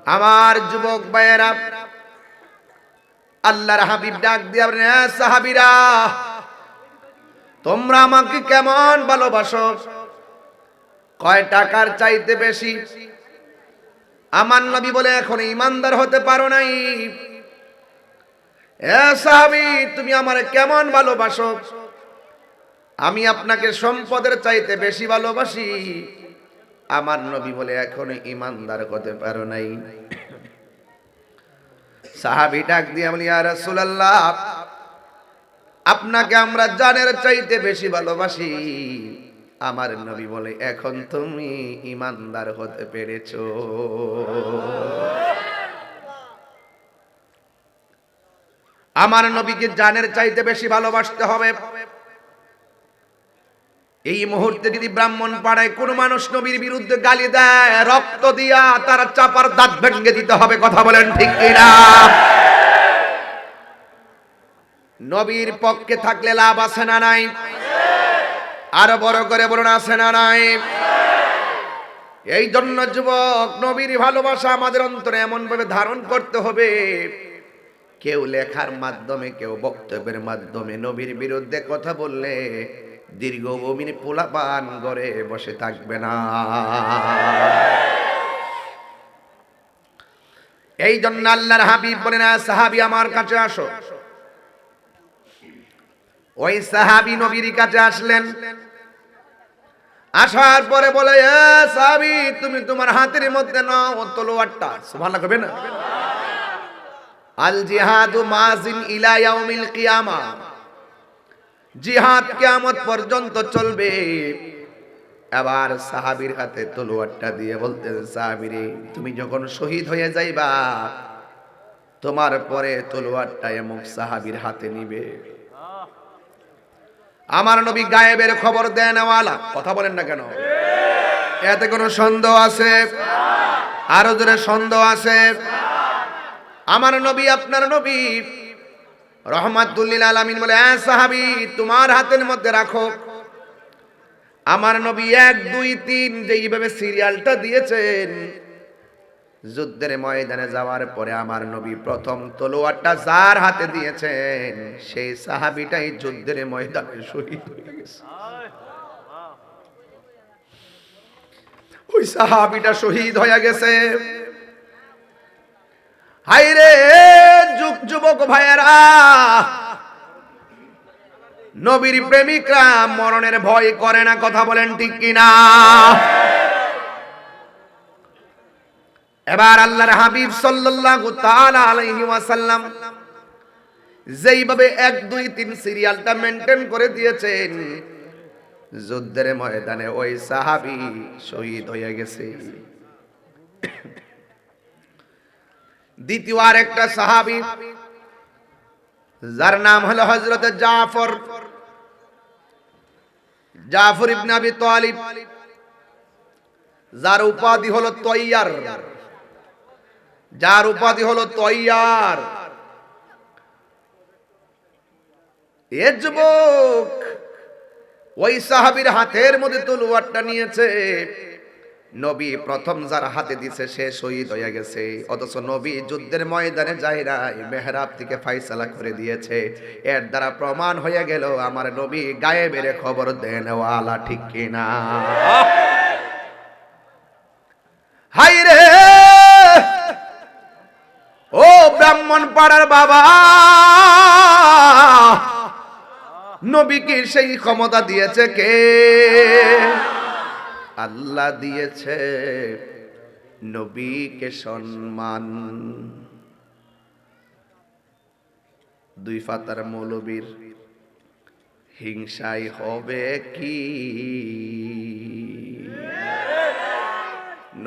আমার যুবক ভাইয়েরা, আল্লাহর হাবিব ডাক দিয়ে বলেন, এ সাহাবীরা, তোমরা আমাকে কেমন ভালোবাসো? কয় টাকার চাইতে বেশি? আমার নবী বলে, এখন ঈমানদার হতে পারো নাই। এ সাহাবী, তুমি আমারে কেমন ভালোবাসো? আমি আপনাকে সম্পদের চাইতে বেশি ভালোবাসি। আমার নবী বলে, এখন ঈমানদার হতে পারো নাই। সাহাবী ডাক দিয়ে বলে, ইয়া রাসূলুল্লাহ, আপনাকে আমরা জানের চাইতে বেশি ভালোবাসি। আমার নবী বলে, এখন তুমি ঈমানদার হতে পেরেছো। আমার নবীকে জানের চাইতে বেশি ভালোবাসতে হবে। এই মুহূর্তে যদি ব্রাহ্মণ পাড়ায় কোন মানুষ নবীর বিরুদ্ধে গালি দেয়, রক্ত দিয়া তার চাপার দাঁত ভেঙে দিতে হবে। কথা বলেন ঠিক কিনা? নবীর পক্ষে থাকলে লাভ আছে না নাই? আরো বড় করে বলুন, আছে না নাই? এই জন্য যুবক, নবীর ভালোবাসা আমাদের অন্তরে এমন ভাবে ধারণ করতে হবে, কেউ লেখার মাধ্যমে, কেউ বক্তব্যের মাধ্যমে নবীর বিরুদ্ধে কথা বললে দীর্ঘভূমির পোলাপান ঘরে বসে থাকবে না। এই জন্য আল্লাহর হাবিব বলেন, সাহাবী আমার কাছে আসো। ওই সাহাবী নবীর কাছে আসলেন। আসার পরে বলে, এ সাহাবী, তুমি তোমার হাতের মধ্যে নাও তলোয়ারটা। সুবহানাল্লাহ কইবেন না? আল জিহাদু মাজিন ইলা ইয়াউমিল কিয়ামা, জিহাদ কিয়ামত পর্যন্ত চলবে। আবার সাহাবীর হাতে তলোয়ারটা দিয়ে বলতেন, সাহাবী রে, তুমি যখন শহীদ হয়ে যাইবা, তোমার পরে তলোয়ারটা এমন সাহাবীর হাতে নিবে। আমার নবী গায়েবের খবর দেন ওয়ালা। কথা বলেন না কেন? এতে কোনো সন্দেহ আছে? আরো জোরে সন্দেহ আছে? আমার নবী, আপনার নবী রহমাতুল লিল আলামিন বলে, এ সাহাবী, তোমার হাতের মধ্যে রাখো। আমার নবী 1 2 3 যেইভাবে সিরিয়ালটা দিয়েছেন, যুদ্ধের ময়দানে যাওয়ার পরে আমার নবী প্রথম তলোয়ারটা যার হাতে দিয়েছেন, সেই সাহাবীটাই যুদ্ধের ময়দানে শহীদ হয়ে গেছে। ওই সাহাবীটা শহীদ হয়ে গেছে। হায়রে যুবক ভাইয়েরা, নবীর প্রেমিকরা মরণের ভয় করে না। কথা বলেন ঠিক কিনা? এবার আল্লাহর হাবিব সাল্লাল্লাহু তাআলা আলাইহি ওয়াসাল্লাম যেইভাবে 1 2 3 সিরিয়ালটা মেনটেন করে দিয়েছেন, যুদ্ধের ময়দানে ওই সাহাবী শহীদ হয়ে গেছে। দ্বিতীয় আরেকটা সাহাবী, যার নাম হলো হযরত জাফর ইবনে আবি তালিব, যার উপাধি হলো তৈয়ার, যার উপাধি হলো তৈয়ার। এ যুবক ওই সাহাবীর হাতের মধ্যে তলোয়ারটা নিয়েছে। নবী প্রথম যার হাতে দিছে সে শহীদ হয়ে গেছে, অথচ নবী যুদ্ধের ময়দানে যায় নাই, মেহরাব থেকে ফয়সালা করে দিয়েছে। এর দ্বারা প্রমাণ হয়ে গেল আমার নবী গায়েবের খবর দেন ওয়ালা। ঠিক কিনা? হাই রে ও ব্রাহ্মণ পাড়ার বাবা, নবীকে সেই ক্ষমতা দিয়েছে কে? আল্লাহ দিয়েছে। নবীকে সম্মান। 2 পাতার মৌলবীর হিংসাই হবে কি?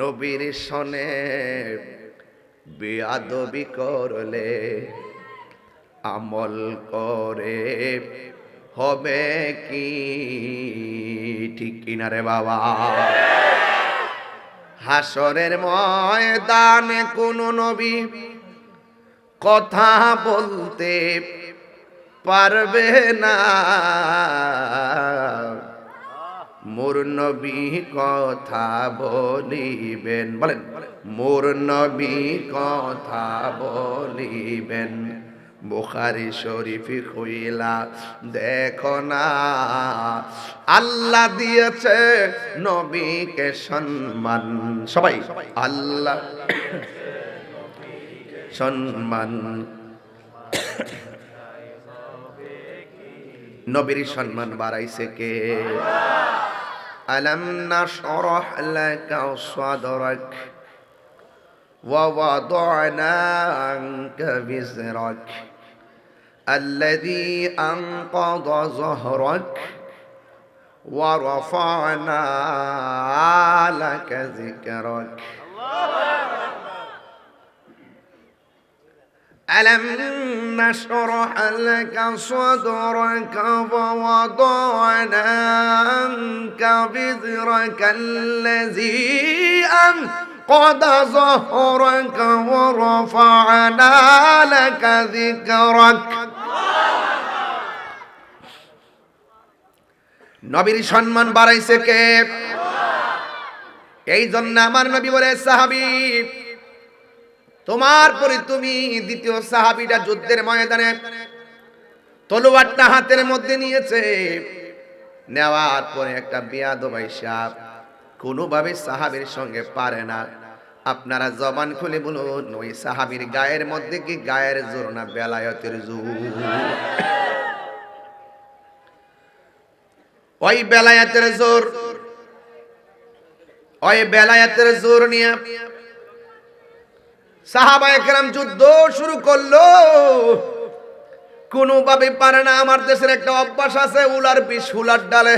নবীর সনে বেয়াদবি করলে আমল করে হবে কি? ঠিক কিনা রে বাবা? হাসরের ময়দানে কোন নবী কথা বলতে পারবে না, মোর নবী কথা বলিবেন, বলেন মোর নবী কথা বলিবেন। বুখারী শরীফ হইলা দেখো না, আল্লাহ দিয়েছে নবীকে সম্মান। সবাই আল্লাহ সম্মান, নবীর সম্মান বাড়াইছে কে? আলাম নাশরাহ লাকা সাদরাক ওয়া ওয়াদানা আনকা বিজরাক আল্লাযী আনকাযা যহরাক ওয়া রাফা'না লাকা যিকরাক। ألم نشرح لك صدرك ووضعنا عنك وزرك الذي أنقض ظهرك ورفعنا لك ذكرك। নবীর সম্মান বাড়াইছে কে? এই জন্য আমার নবী বলে, সাহাবী তোমার পরে তুমি দ্বিতীয় সাহাবীটা যুদ্ধের ময়দানে তলোয়ারটা হাতের মধ্যে নিয়েছে, নেওয়ার পরে একটা বেয়াদব সাপ কোনোভাবে সাহাবীর সঙ্গে পারে না। আপনারা জবান খুলে বলুন, ওই সাহাবীর গায়ের মধ্যে কি গায়ের জোর না বেলায়েতের জোর? ওই বেলায়েতের জোর, ওই বেলায়েতের জোর নিয়ে সাহাবায়ে কেরাম যুদ্ধ শুরু করলো, কোনোভাবে পারে না। আমার দেশের একটা অভ্যাস আছে, উলার বিষ উলার ডালে।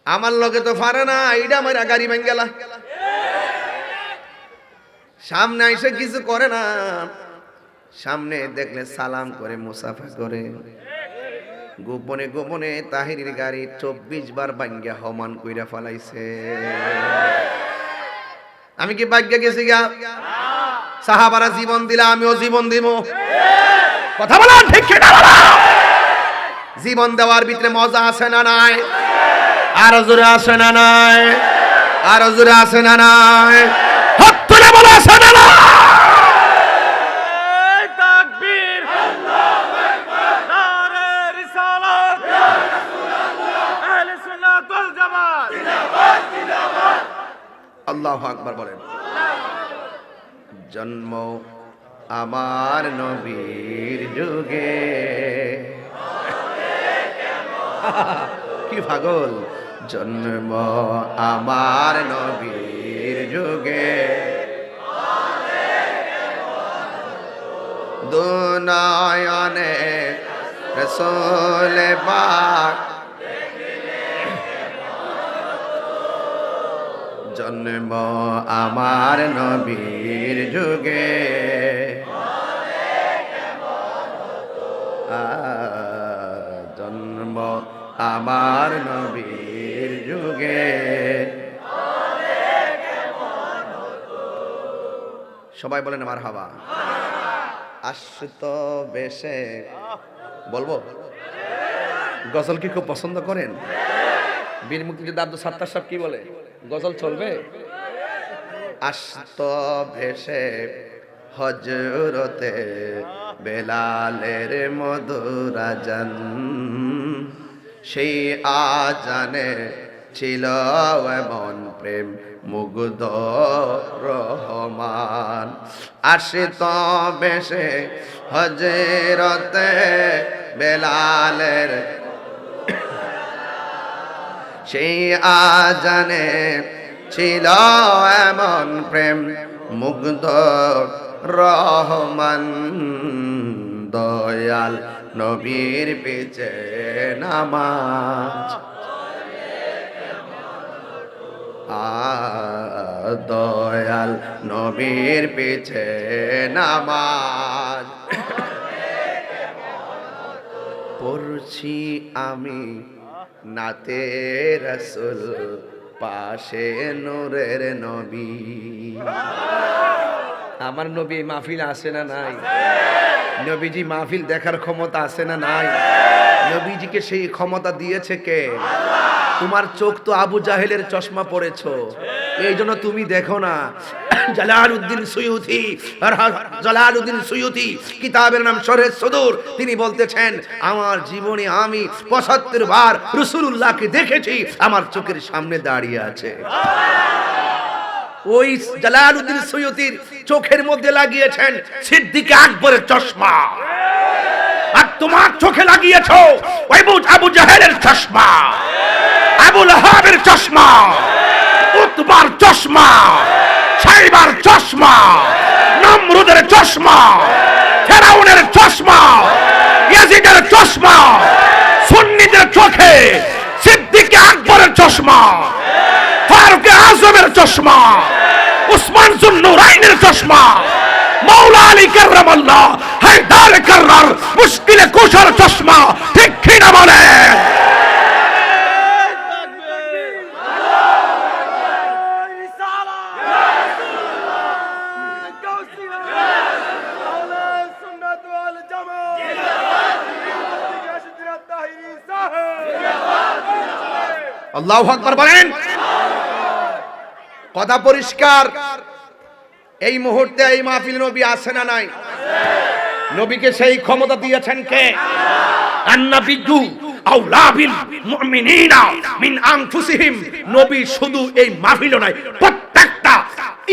আমার লগে তো পারে না, এইটা আমার গাড়ি ভেঙে গেল, সামনে এসে কিছু করে না, সামনে দেখলে সালাম করে মুসাফা করে। গোপনে গোপনে তাহিরির গাড়ি 24 বার ভাঙ্গা হমান কইরা ফলাইছে। আমি কি ভাগ্যে গেছি গা? সাহাবারা জীবন দিলা, আমিও জীবন দিব। কথা বলা ঠিক কিনা? জীবন দেওয়ার ভিতরে মজা আছে না নাই? আরো জোরে আছে না নাই? আরো জোরে আছে না নাই? হাত তুলে বলা আছে না নাই? তাকবীর, আল্লাহু আকবার, নারে রিসালাত, ইয়া রাসূলুল্লাহ, আহলে সুন্নাত ওয়াল জামাত, জিন্দাবাদ জিন্দাবাদ। আল্লাহু আকবার বলেন। জন্ম আমার নবীর যুগে, কি পাগল! জন্ম আমার নবীর যুগে, দুনয়নে রাসূল পাক, জন্ম আমার নবীর যুগে, জন্ম আমার নবীর যুগে। সবাই বলেন মারহাবা। আশিত বেশে বলবো, গজল কি খুব পছন্দ করেন? বীর মুক্তিযোদ্ধা আব্দুল সাত্তার সাহেব কি বলে, গজল চলবে? আশত ভেসে হজরতে বেলালের মধুর আজান, সেই আজানে ছিল এমন প্রেম মুগ্ধ রহমান। আশিত ভেসে হজরতে বেলালের সেই আজানে ছিল এমন প্রেম মুগ্ধ রহমান। দয়াল নবীর পিছে নামাজ, দয়াল নবীর পিছে নামাজ পড়ছি আমি, নাতে রাসূল পাশে নূরের নবী। আমার নবী মাহফিল আছে না নাই? নবীজি মাহফিল দেখার ক্ষমতা আছে না নাই? নবীজিকে সেই ক্ষমতা দিয়েছে কে? তোমার চোখ তো আবু জাহেলের চশমা পড়েছো, এই জন্য তুমি দেখো না। জালালউদ্দিন সুয়ুতি কিতাবের নাম শরহে সুদূর, তিনি বলতেছেন আমার জীবনে আমি ৭৫ বার রাসূলুল্লাহকে দেখেছি, আমার চোখের সামনে দাঁড়িয়ে আছে। ওই জালালউদ্দিন সুয়ুতির চোখের মধ্যে লাগিয়েছেন সিদ্দিক আকবরের চশমা, আর তোমার চোখে লাগিয়েছো ওই আবু জাহেলের চশমা, আবু লাহাবের চশমা, উতবার চশমা, সাইবার চশমা, নমরুদের চশমা, ফেরাউনের চশমা, ইয়াজিদের চশমা, সুন্নিদের চোখে সিদ্দিক আকবরের চশমা, ফারুক আজমের চশমা, উসমান যুন্নুরাইনের চশমা, মাওলা আলী কাররামাল্লাহ হায়দার কাররার মুশকিলে কুশার চশমা, ঠিক কি না বলে? আল্লাহু আকবার বলেন। কথা পরিষ্কার। এই মুহূর্তে এই মাহফিল নবী আছে না নাই? নবীকে সেই ক্ষমতা দিয়েছেন কে? আন-নাবিয়্যু আওলা বিল মুমিনিনা মিন আনফুসিহিম। নবী শুধু এই মাহফিল নয়, প্রত্যেকটা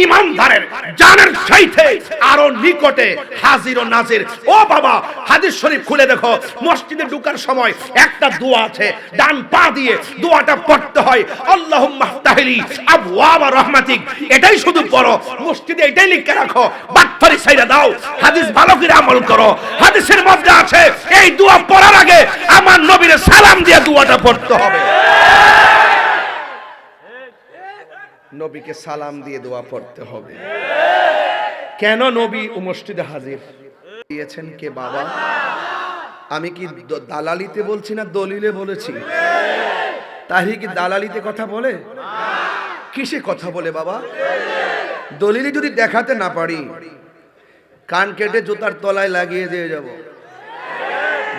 ইমানদারের জানের চাইতে আরো নিকটে হাজির ও নাজির। ও বাবা, হাদিস শরীফ খুলে দেখো, মসজিদে ঢোকার সময় একটা দোয়া আছে, ডান পা দিয়ে দোয়াটা পড়তে হয়, আল্লাহুম্মা ফতাহলি আবওয়াবা রাহমাতিক। এটাই শুধু পড়ো, মসজিদে এটাই লিখে রাখো, বাটফারি ছাইড়া দাও, হাদিস ভালো করে আমল করো। হাদিসের মধ্যে আছে এই দোয়া পড়ার আগে আমার নবীর সালাম দিয়ে দোয়াটা পড়তে হবে। নবীকে সালাম দিয়ে দোয়া পড়তে হবে। কেন নবী ও মসজিদে হাজির দিয়েছেন কে বাবা? আমি কি দালালিতে বলছি না দলিলে বলেছি? তাহি কি দালালিতে কথা বলে? কিসে কথা বলে বাবা? দলিলে যদি দেখাতে না পারি, কান কেটে জুতার তলায় লাগিয়ে দিয়ে যাব।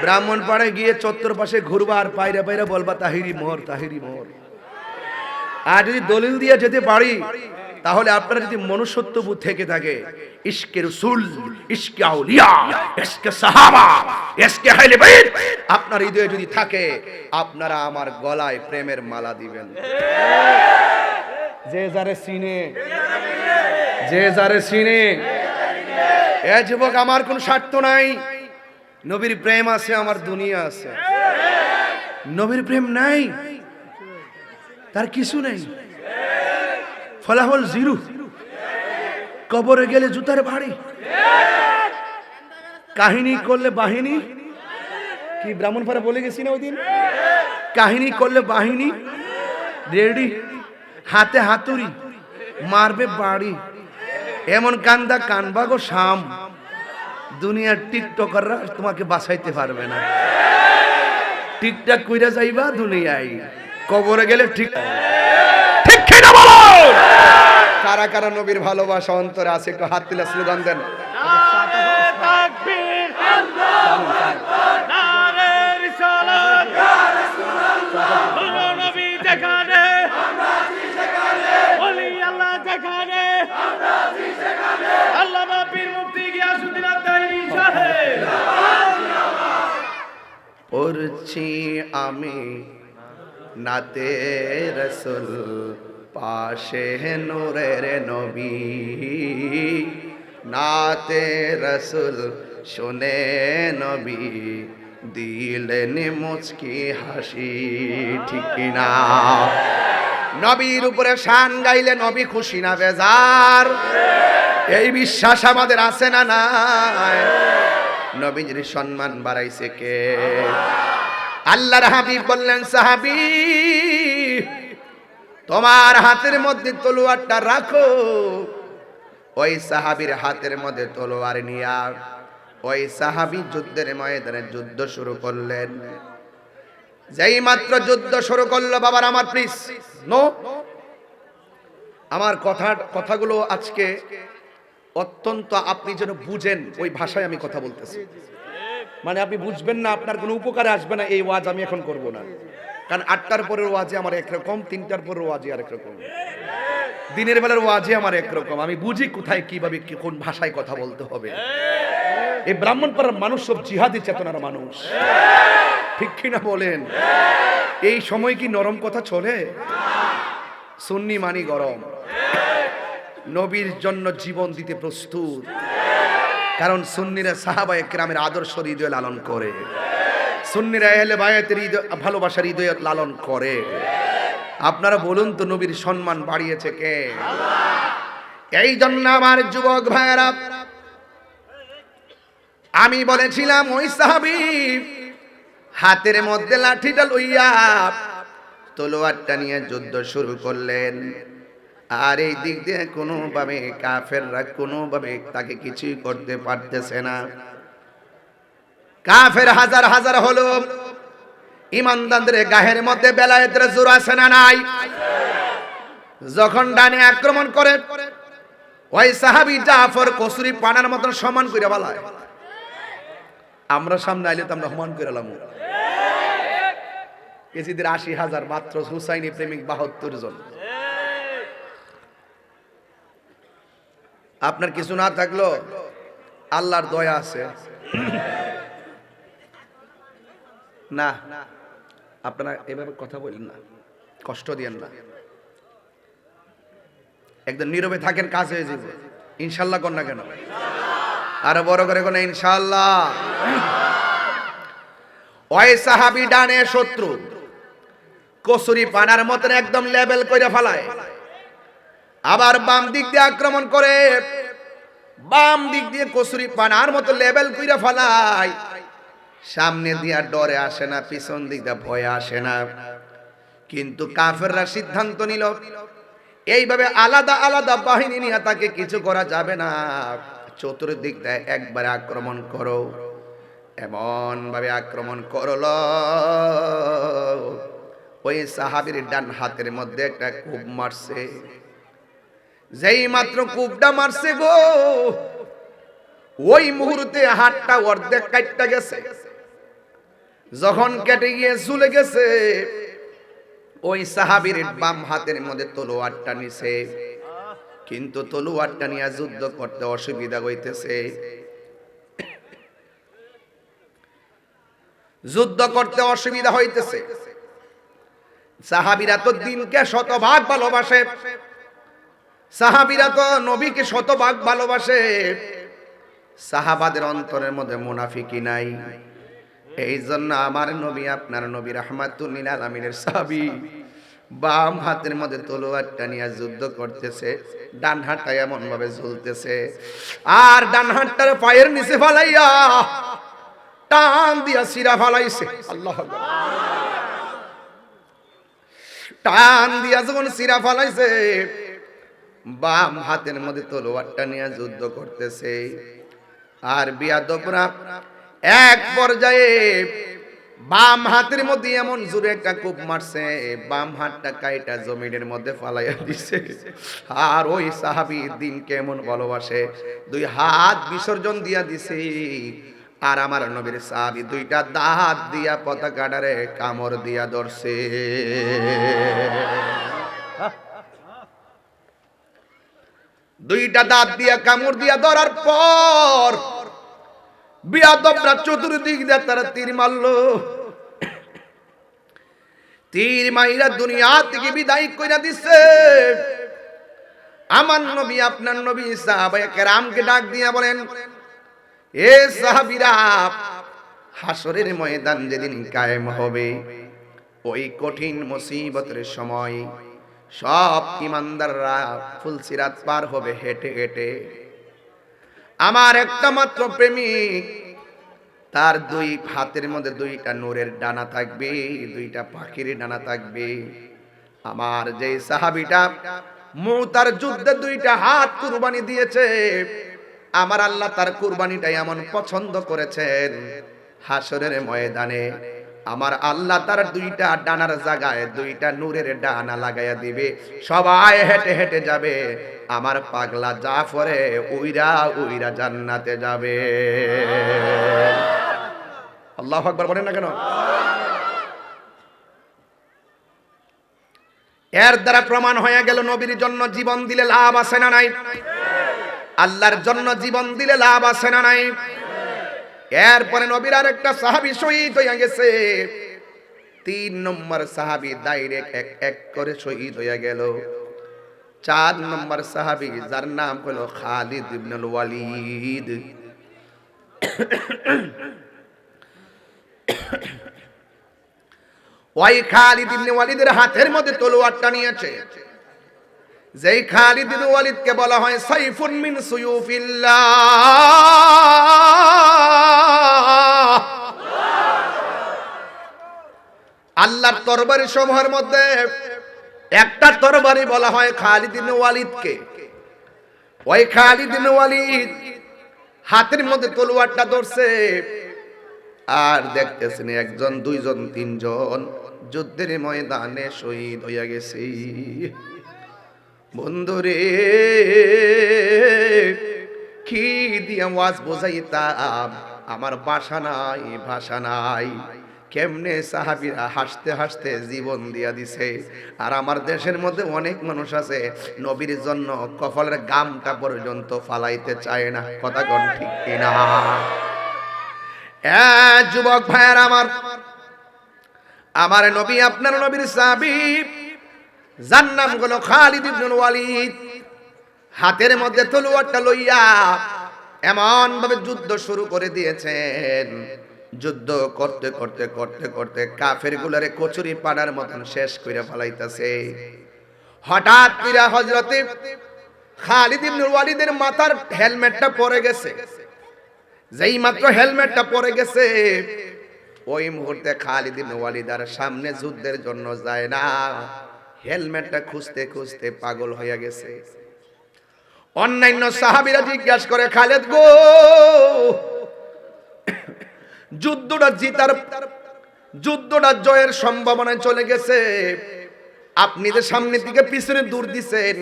ব্রাহ্মণপাড়ায় গিয়ে চত্বর পাশে ঘুরবা আর পায়রা পায়রা বলবা তাহিরি মোহর, তাহিরি মোহর। আর যদি দলিল দিয়ে যেতে পারি, তাহলে আপনারা যদি মনুষ্যত্ববোধ থেকে থাকে, ইশকে রাসূল, ইশকে আউলিয়া, ইশকে সাহাবা, ইশকে আহলে বাইত আপনার হৃদয়ে যদি থাকে, আপনারা আমার গলায় প্রেমের মালা দিবেন। যে যারে চিনে, যে যারে চিনে। এ যুবক, আমার কোন স্বার্থ নাই, নবীর প্রেম আছে, আমার দুনিয়া আছে। নবীর প্রেম নাই, তার কিছু নেই, ফলাফল জিরো। কবরে গেলে জুতার ভারী, কাহিনী করলে বাহিনী, কি ব্রাহ্মণপাড়া বলে গেছি না ওই দিন, কাহিনী করলে বাহিনী রেডি, হাতে হাতুড়ি, মারবে বাড়ি, এমন কান্দা কানবা গো শাম, দুনিয়ার টিকটকাররা তোমাকে বাঁচাইতে পারবে না। টিকটক কইরা যাইবা দুনিয়ায়, কবরে গেলে ঠিক ঠিক কিনা বলো? কারা কারা নবীর ভালোবাসা অন্তরে আছে, একটু হাত তুলে স্লোগান দেন। নারে তাকবীর, আল্লাহু আকবার, নারে রিসালাত, ইয়া রাসূলুল্লাহ, নবী যেখানে আমরা আছি সেখানে, ওলি আল্লাহ যেখানে আমরা আছি সেখানে, আল্লামা পীর মুফতি গিয়াসউদ্দিন আত-তাহিরি সাহেব পড়ছি আমি নাতে রাসূল, পাশে নূরের নবী, নাতে রাসূল শুনে নবী দিলেন মুচকি হাসি, ঠিক কিনা? নবীর উপরে শান গাইলে নবী খুশি না বেজার? এই বিশ্বাস আমাদের আছে না নাই? নবীর সম্মান বাড়াইছে কে? আল্লাহর হাবিব বললেন, সাহাবী তোমার হাতের মধ্যে তলোয়ারটা রাখো। ওই সাহাবীর হাতের মধ্যে তলোয়ার নিয়া ওই সাহাবী যুদ্ধের ময়দানে যুদ্ধ শুরু করলেন। যেই মাত্র যুদ্ধ শুরু করলো, বাবার আমার প্লিজ নো, আমার কথাগুলো আজকে অত্যন্ত আপনি যেন বুঝেন ওই ভাষায় আমি কথা বলতেছি। মানে আপনি বুঝবেন না, আপনার কোনো উপকারে আসবে না, এই ওয়াজ আমি এখন করব না। কারণ 8টার পরের ওয়াজে আমার একরকম, 3টার পরের ওয়াজে আরেক রকম, দিনের বেলার ওয়াজে আমার একরকম। আমি বুঝি কোথায় কিভাবে কোন ভাষায় কথা বলতে হবে। এই ব্রাহ্মণপাড়ার মানুষ সব জিহাদি চেতনার মানুষ, ঠিক কিনা বলেন? এই সময় কি নরম কথা চলে? সুন্নি মানি গরম, নবীর জন্য জীবন দিতে প্রস্তুত। কারণ সুন্নিরা সাহাবায়ে কেরামের আদর্শ হৃদয়ে লালন করে, সুন্নিরা আহলে বায়াতের ভালোবাসার হৃদয়ে লালন করে। আপনারা বলুন তো, নবীর সম্মান বাড়িয়েছে কে? এই জন্য আমার যুবক ভাইয়েরা, আমি বলেছিলাম ওই সাহাবী হাতের মধ্যে লাঠিটা লইয়া তলোয়ারটা নিয়ে যুদ্ধ শুরু করলেন। আর এই দিক দিয়ে কোনোভাবে কাফেররা কোনোভাবে তাকে কিছুই করতে পারতেছে না। কাফের হাজার হাজার হলো, ইমানদারদের গায়ের মধ্যে বেলায়েতের জোর আছে না নাই? যখন ডানে আক্রমণ করে, ওই সাহাবী জাফর কসুরি পানার মতন সমান করে বলায়। আমরা সামনে আইলে তো আমরা সমান করে লাম। এজিদের 80,000, মাত্র হুসাইনি প্রেমিক 72 জন। আপনার কিছু না থাকলো আল্লাহর দয়া আছে না। আপনারা এভাবে কথা বলেন না, কষ্ট দিয়েন না। একদম নীরবে থাকেন, কাজ হয়ে যাবে ইনশাল্লাহ। কর না কেন? আরো বড় করে কোন ইনশাল্লাহ। ওই সাহাবী ডানে শত্রু কসুরি পানার মতন একদম লেভেল করে ফেলায়, আবার বাম দিক দিয়ে আক্রমণ করে, বাম দিক দিয়ে কসুরি পানার মতো লেভেল করে ফেলায়। সামনে দিয়া ডরে আসে না, পিছন দিক দিয়ে ভয়ে আসে না। কিন্তু কাফেররা সিদ্ধান্ত নিল এইভাবে আলাদা আলাদা বাহিনী নিয়ে তাকে কিছু করা যাবে না, চতুর্দিক দিয়ে একবার আক্রমণ করো। এমন ভাবে আক্রমণ করল, ওই সাহাবীর ডান হাতের মধ্যে একটা কূপ মারছে। যেই মাত্র কূপটা মারছে গো, ওই মুহূর্তে হাতটা অর্ধেক কাটটা গেছে। যখন কেটে গিয়ে ঝুলে গেছে, ওই সাহাবীর বাম হাতের মধ্যে তলোয়ারটা নিছে, কিন্তু তলোয়ারটা নিয়ে যুদ্ধ করতে অসুবিধা হইতেছে। যুদ্ধ করতে অসুবিধা হইতেছে। সাহাবীরা তো দিনকে শতভাগ ভালোবাসে, সাহাবীরা তো নবীকে শতভাগ ভালোবাসে। সাহাবাদের অন্তরের মধ্যে মুনাফিকি নাই। এই জন্য আমার নবী, আপনার নবী রাহমাতুল লিল আলামিনের সাহাবী বাম হাতের মধ্যে তলোয়ারটা নিয়ে যুদ্ধ করতেছে, ডান হাতটা এমন ভাবে ঝুলতেছে, আর ডান হাতটার পায়ের নিচে ফালাইয়া টান দিয়া সিরা ফালাইছে। আল্লাহ আকবার। টান দিয়া যখন সিরা ফালাইছে, বাম হাতের মধ্যে তলোয়ারটা নিয়ে যুদ্ধ করতেছে। আর বিয়াদবরা এক পর্যায়ে বাম হাতের মধ্যে এমন জোরে একটা কূপ মারছে, বাম হাতটা কাইটা জমিনের মধ্যে ফালাইয়া দিছে। আর ওই সাহাবী দিন কেমন ভালোবাসে, দুই হাত বিসর্জন দিয়া দিছে। আর আমার নবীর সাহাবী দুইটা দাঁত দিয়া পতাকাটারে কামড় দিয়া ধরছে। দুইটা দাঁত দিয়া কামড় দিয়া ধরার পর বিয়াদবরা চতুর্দিক দিয়ে তারা তীর মারলো। তীর মাইরা দুনিয়া থেকে বিদায় কইরা দিছে। আমার নবী, আপনার নবী সাহাবায়ে কেরামকে ডাক দিয়া বলেন, এ সাহাবীরা, হাসরের ময়দান যেদিন কায়েম হবে, ওই কঠিন মুসিবতের সময় সব ইমানদাররা ফুলসিরাত পার হবে হেঁটে হেঁটে। আমার একটা মাত্র প্রেমিক, তার দুই হাতের মধ্যে দুইটা নূরের ডানা থাকবে, দুইটা পাখির ডানা থাকবে। আমার যে সাহাবীটা মুতার যুদ্ধে দুইটা হাত কুরবানি দিয়েছে, আমার আল্লাহ তার কুরবানিটা এমন পছন্দ করেছেন, হাসরের ময়দানে আমার আল্লাহ তার দুইটা ডানার জায়গায় দুইটা নূরের ডানা লাগাইয়া দিবে। সবাই হেঁটে হেঁটে যাবে, আমার পাগলা জাফরে উইরা উইরা জান্নাতে যাবে। আল্লাহু আকবার বলেন না কেন? এর দ্বারা প্রমাণ হয়ে গেল নবীর জন্য জীবন দিলে লাভ আছে না নাই? আল্লাহর জন্য জীবন দিলে লাভ আছে না নাই? এরপরে নবীর আরেকটা সাহাবী শহীদ হয়ে গেছে। 3 নম্বর সাহাবী ডাইরেক্ট এক করে শহীদ হয়ে গেল। 4 নম্বর সাহাবী যার নাম হলো খালিদ ইবনুল ওয়ালিদ। ওই খালিদ ইবনে ওয়ালিদের হাতের মধ্যে তলোয়ারটা নিয়েছে। যেই খালিদ ইবনে ওয়ালিদকে বলা হয় সাইফুন মিন সুয়ুফিল্লাহ, আল্লাহর তরবারি সমূহের মধ্যে একটা তরবারি বলা হয় খালিদ ইবনে ওয়ালিদকে। ওই খালিদ ইবনে ওয়ালিদ হাতের মধ্যে তলোয়ারটা ধরছে আর দেখতেছেন একজন, দুইজন, তিনজন যুদ্ধের ময়দানে শহীদ হইয়া গেছে। বন্ধুরে কি দিয়ে ওয়াজ বোঝাইতাম, আমার ভাষা নাই, ভাষা নাই। কেমনে সাহাবীরা হাসতে হাসতে জীবন দিয়া দিছে। আর আমার দেশের মধ্যে অনেক মানুষ আছে নবীর জন্য কপালের গামটা পর্যন্ত ফালাইতে চায় না। কথা কোন ঠিক কিনা? যুবক ভাইয়ের আমার নবী, আপনার নবীর সাহাবী যার নাম হলো খালিদ ইবনুল ওয়ালিদ, হাতের মধ্যে তলোয়ারটা লইয়া এমন ভাবে যুদ্ধ শুরু করে দিয়েছেন। যুদ্ধ করতে করতে করতে করতে কাফের গুলারে কচুরি পানার মতন শেষ করে ফেলাইতেছে। হঠাৎ করে হযরতে খালিদ ইবনুল ওয়ালিদের মাথার হেলমেটটা পড়ে গেছে। যেই মাত্র হেলমেটটা পড়ে গেছে, ওই মুহূর্তে খালিদ ইবনে ওয়ালিদ আর সামনে যুদ্ধের জন্য যায় না, হেলমেটটা খুঁজতে খুঁজতে পাগল হয়ে গেছে। অন্যান্য সাহাবীরা জিজ্ঞাসা করে, খালিদ গো, যুদ্ধটা জয়ের সম্ভাবনায় চলে গেছে, আপনি যে সামনের দিকে পিছনে দৌড় দিছেন,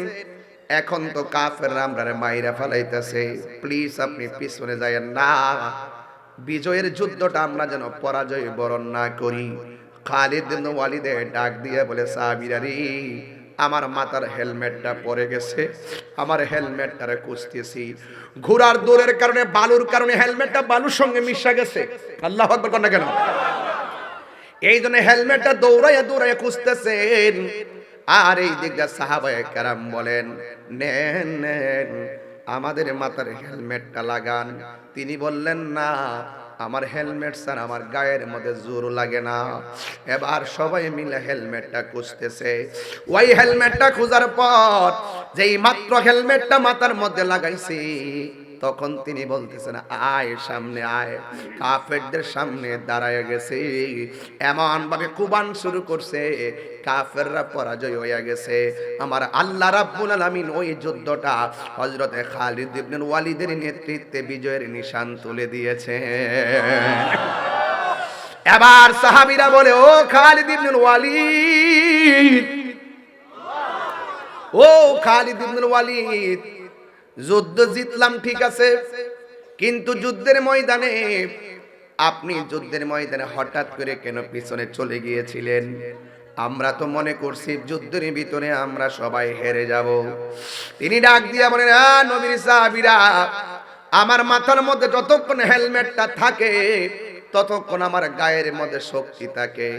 এখন তো কাফেররা আমরারে মাইরা ফেলাইতেছে, প্লিজ আপনি পিছনে যায়েন না, বিজয়ের যুদ্ধটা আমরা যেন পরাজয় বরণ না করি। খালিদ ইবনে ওয়ালিদ ডাক দিয়ে বলে, সাহাবীরা রে, আমার মাথার হেলমেটটা পড়ে গেছে, আমার হেলমেটটারে খুঁজতেছি। ঘোড়ার দৌড়ের কারণে, বালুর কারণে হেলমেটটা বালুর সঙ্গে মিশা গেছে। আল্লাহু আকবার কোন না কেন? এই জন্য হেলমেটটা দৌড়াইয়া দৌড়াইয়া খুঁজতেছেন। আর এই দিকটা সাহাবায়ে কেরাম বলেন, নেন নেন আমাদের মাথার হেলমেটটা লাগান। তিনি বললেন, না, আমার হেলমেট স্যার আমার গায়ের মধ্যে জোর লাগে না। এবার সবাই মিলে হেলমেটটা খুঁজতেছে। ওই হেলমেটটা খোঁজার পর যেই মাত্র হেলমেটটা মাথার মধ্যে লাগাইছি, তখন তিনি বলতেছেন, আয় সামনে আয়। কাফেরদের সামনে দাঁড়ায় গেছে, এমন ভাবে কুবান শুরু করছে, কাফেররা পরাজয় হয়ে গেছে। আমার আল্লাহ রাব্বুল আলামিন ওই যুদ্ধটা হযরতে খালিদ ইবনে ওয়ালিদের নেতৃত্বে বিজয়ের নিশান তুলে দিয়েছে। এবার সাহাবীরা বলে, ও খালিদ ইবনে ওয়ালিদ, ও খালিদ ইবনে ওয়ালিদ, যুদ্ধ জিতলাম ঠিক আছে, কিন্তু যুদ্ধের ময়দানে আপনি হঠাৎ করে কেন পিছনে চলে গিয়েছিলেন? আমরা তো মনে করছি যুদ্ধের ভিতরে আমরা সবাই হেরে যাব। তিনি ডাক দিয়া বলেন, নবীর সাহাবীরা, আমার মাথার মধ্যে যতক্ষণ হেলমেটটা থাকে ততক্ষণ আমার গায়ের মধ্যে শক্তি থাকে,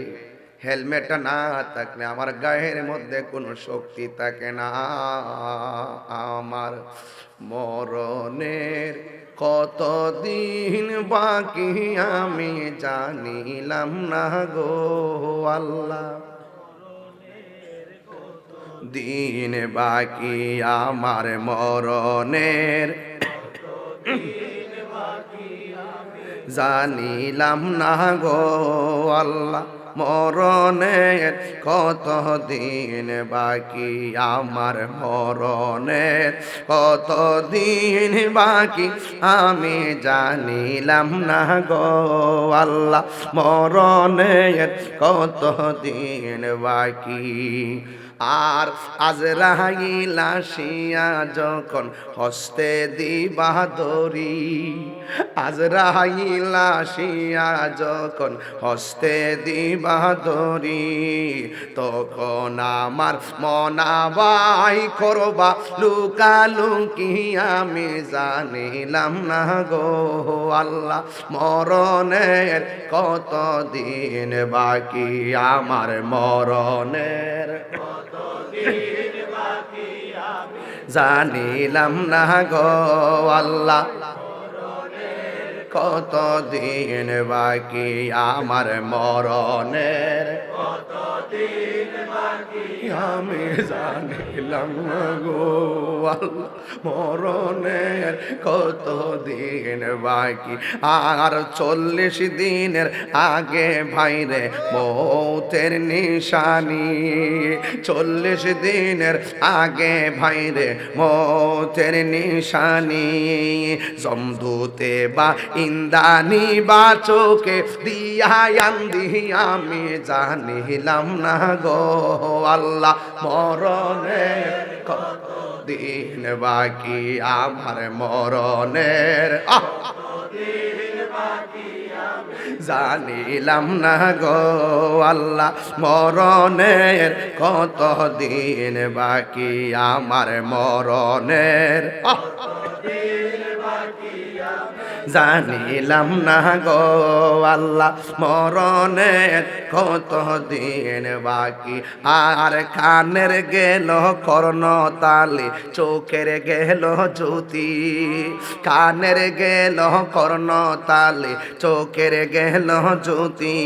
হেলমেটটা না থাকলে আমার গায়ের মধ্যে কোনো শক্তি থাকে না। আমার মরণের কতদিন বাকি আমি জানিলাম না গো আল্লাহ, দিন বাকি আমার মরণের জানিলাম না গো আল্লাহ, মরণের কত দিন বাকি আমার, মরণের কত দিন বাকি আমি জানিলাম না গো আল্লাহ, মরণের কত দিন বাকি। আর আজরাইল আসিয়া যখন হস্তে দিবা দড়ি, আজরাইল আসিয়া যখন হস্তে দিবা দড়ি, তখন আমার মনাবাই করবা লুকালুকি আমি জানিলাম না গো আল্লাহ, মরণের কত দিন বাকি, আমার মরণের জানিলাম না গো আল্লাহ, কত দিন বাকি, আমার মরণের আমি জানিলাম না গো আল্লাহ, মরণের কত দিন বাকি। আর 40 দিনের আগে ভাইরে মৌতের নিশানি, 40 দিনের আগে ভাইরে মৌতের নিশানি, জমদূতে বা ইন্দানি বা চোখে দিয়া আন্দি আমি জানিলাম না গো আল্লাহ, মরণের কত দিন বাকি, আমার মরণের জানিলাম না গো আল্লাহ, মরণের কত দিন বাকি, আমার মরণের জানিলাম না গো আল্লাহ, মরণের কত দিন বাকি। আর কানের গেল কর্ণতালি, চোখের গেল জ্যোতি, কানের গেল কর্ণতালি, চোখের গেল জ্যোতি,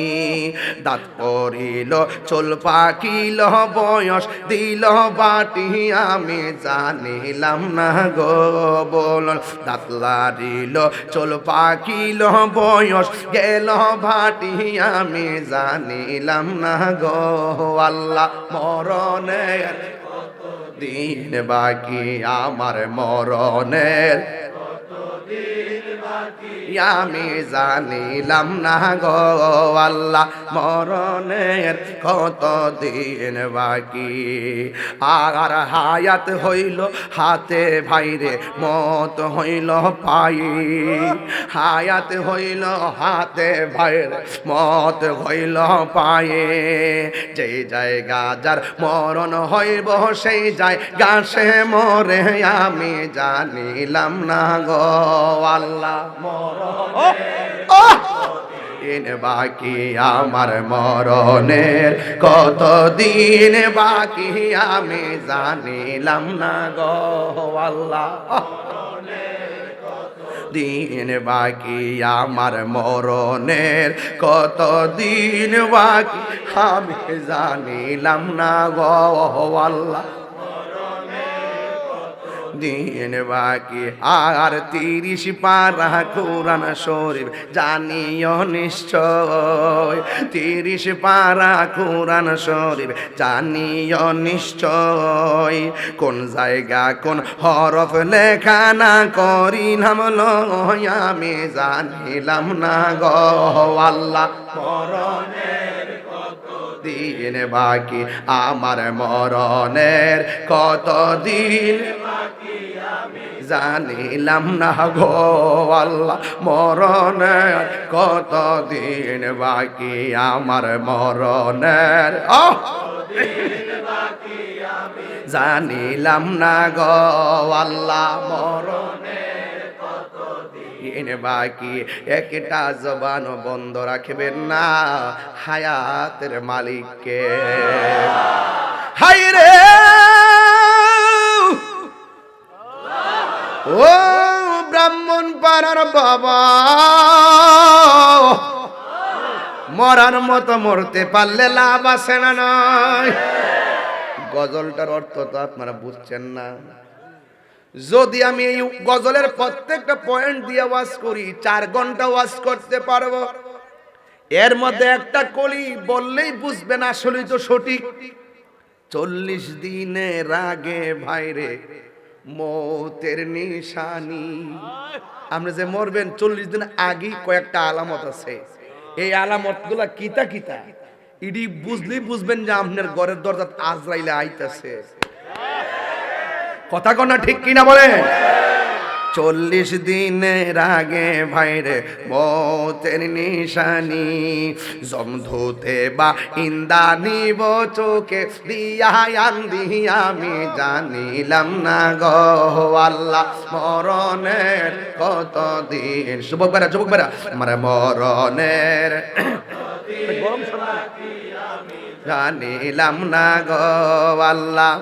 দাঁত পড়িল চুল পাকিল বয়স দিল বাটি আমি জানিলাম না গো বল, দাঁত লাড়িল চুল পাকিল বয়স গেল ভাটি আমি জানিলাম না গো আল্লাহ, মরণের দিন বাকি, আমার মরণের আমি জানিলাম না গো আল্লাহ, মরণের কত দিন বাকি। আর হায়াত হইল হাতে ভাইরে মত হইল পায়ে, হায়াত হইল হাতে ভাইরে মত হইল পায়ে, যে জায়গা যার মরণ হইব সেই জায়গা সে মরে আমি জানিলাম না গো আল্লাহ, দিন বাকি, আমার মরণের কত দিন বাকি আমি জানিলাম না গো আল্লাহ, দিন বাকি, আমার মরণের কত দিন বাকি আমি জানিলাম না গো আল্লাহ, দিন বাকি। আর 30 পারা কোরআন শরীফ জানিও নিশ্চয়, 30 পারা কোরআন শরীফ জানিও নিশ্চয়, কোন জায়গা কোন হরফ লেখা না করি নাম লয় আমি জানিলাম না গো আল্লাহ, মরণের দিন বাকি, আমার মরণের কত দিন জানিলাম না গো আল্লাহ, মরণের কত দিন বাকি, আমার মরণের জানিলাম না গো আল্লাহ, মরণের কত দিন বাকি। একটা জবান বন্ধ রাখবেন না, হায়াতের মালিককে। হায় রে ও ব্রাহ্মণ পাড়ার বাবা, মরার মতো মরতে পারলে লাভ আছে না নয়? গজলটার অর্থ তো আপনারা বুঝছেন না। যদি আমি এই গজলের প্রত্যেকটা পয়েন্ট দিয়ে ওয়াজ করি 4 ঘন্টা ওয়াজ করতে পারবো। এর মধ্যে একটা কলি বললেই বুঝবেন আসলেই তো সঠিক। 40 দিনের আগে ভাইরে মৌতের নিশানি, আপনি যে মরবেন 40 দিন আগেই কয়েকটা আলামত আছে। এই আলামতগুলা কিতা কিতা ইডি বুঝলি বুঝবেন যে আপনার ঘরের দরজা আজরাইলে আইতাছে। কথা কনা ঠিক কিনা বলেন? 40 দিনের আগে ভাইরে মতের নিশানি, জমধুতে বা ইন্দা নিব চোখে দিয়া আন্দি আমি জানিলাম না গো আল্লাহ মরণের কত দিন। যুবক বেড়া আমার মরণের জানিলাম না গো আল্লাহ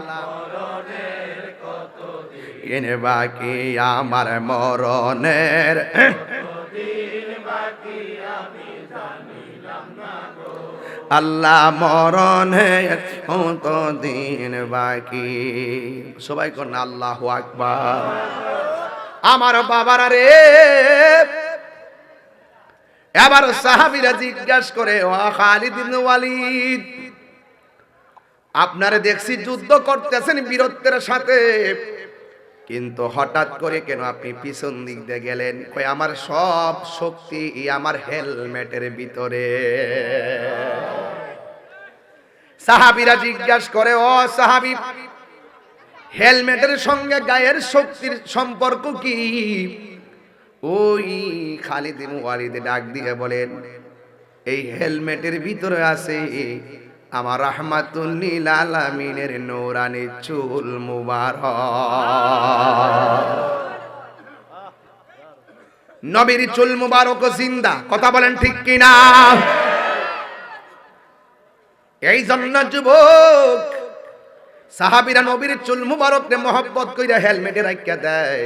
এনে বাকি আমার মরণের আল্লাহ মরণের কত দিন বাকি। সবাই কোন আল্লাহু আকবার। আমার বাবারা রে, এবার সাহাবীরা জিজ্ঞাসা করে, ও খালিদ ইবনে ওয়ালিদ, আপনারে দেখছি যুদ্ধ করতেছেন বীরত্বের সাথে, কিন্তু হঠাৎ করে কেন আপনি পিছন দিক দিয়ে গেলেন? কই আমার সব শক্তি আমার হেলমেটের ভিতরে। সাহাবীরা জিজ্ঞাসা করে, ও সাহাবী, হেলমেটের সঙ্গে গায়ের শক্তির সম্পর্ক কি? ওই খালিদ ইবনে ওয়ালিদ ডাক দিয়ে বলেন, এই হেলমেটের ভিতরে আছে আমার রাহমাতুল লিল আলামিনের নূরানি চুল মুবারক। নবীর চুল মুবারক জিন্দা। কথা বলেন ঠিক কিনা? এই জন্য যুবক সাহাবীরা নবীর চুল মুবারককে মহব্বত কইরা হেলমেটে রাখিয়া দেয়,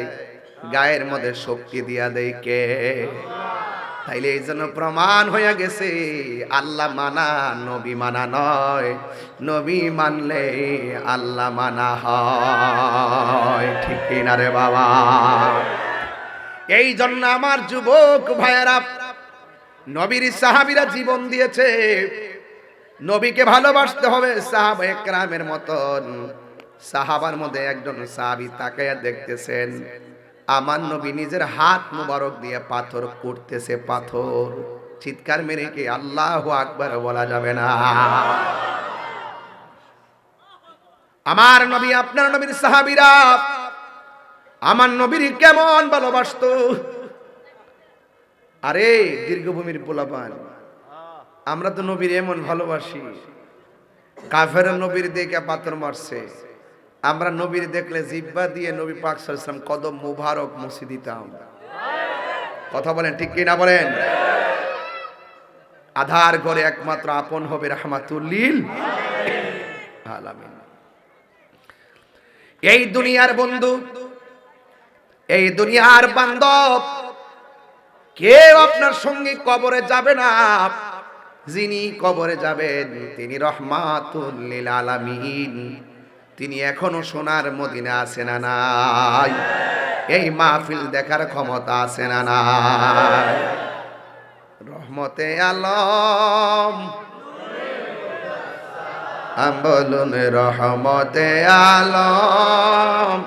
গায়ের মধ্যে শক্তি দিয়া দেয় কে? তাইলে এই জন্য প্রমাণ হয়ে গেছে আল্লাহ মানা নবী মানা নয়, নবী মানলে আল্লাহ মানা হয়। ঠিক কিনা রে বাবা? এই জন্য আমার যুবক ভাইয়েরা, নবীর সাহাবীরা জীবন দিয়েছে, নবীকে ভালোবাসতে হবে সাহাবা একরামের মতন। সাহাবার মধ্যে একজন সাহাবী তাকায়া দেখতেছেন, আমার নবী নিজের হাত মুবারক দিয়ে পাথর কুটতেছে। পাথর চিৎকার মেরে কি আল্লাহু আকবার বলা যাবে না? আমার নবী, আপনার নবীর সাহাবীরা আমার নবীর কেমন ভালোবাসতো। আরে দীর্ঘভূমির পোলাপান, আমরা তো নবীর এমন ভালোবাসি, কাফের নবীর দেখে পাথর মারছে, আমরা নবীর দেখলে জিব্বা দিয়ে নবী পাক সাল্লাল্লাহু আলাইহি ওয়াসাল্লাম কদম মুবারক মুছে দিতাম। কথা বলেন ঠিক কি না বলেন? আধার করে একমাত্র আপন হবে রাহমাতুল লিল আলামিন। এই দুনিয়ার বন্ধু, এই দুনিয়ার বান্ধব কেউ আপনার সঙ্গে কবরে যাবে না। যিনি কবরে যাবেন তিনি রাহমাতুল লিল আলামিন। তিনি এখনো সোনার মদিনা আছে না নাই? এই মাহফিল দেখার ক্ষমতা আছে না নাই? রহমতে আলম বলুন, রহমতে আলম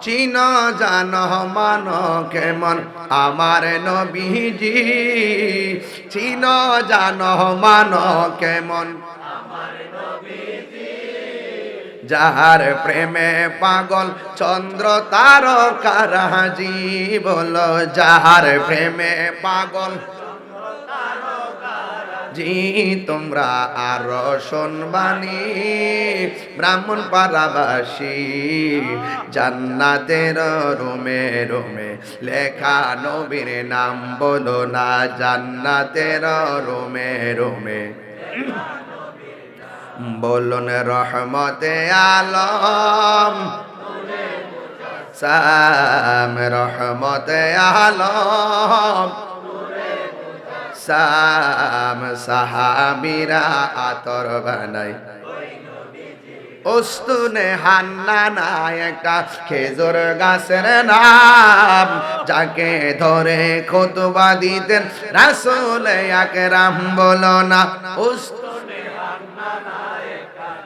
চিন জান মান কেমন আমার নবীজি, চিন জান মান কেমন যাহার প্রেমে পাগল চন্দ্র তারকারাজি। বলো যাহার প্রেমে পাগল জি, তোমরা আরো শুনবানি ব্রাহ্মণ পাড়াবাসী, জান্নাতের রুমে রুমে লেখা নবীর নাম বলো না, জান্নাতের রুমে রুমে বলুন রহমতে আলম সাম, রহমতে আলম সাম। সাহাবীরা আতর বানাই উস্তুনে হান্নানা একটা খেজুর গাছের নাম, যাকে ধরে খুতবা দিতেন রাসূল আকরাম। বলো না উস্তুনে হান্নানা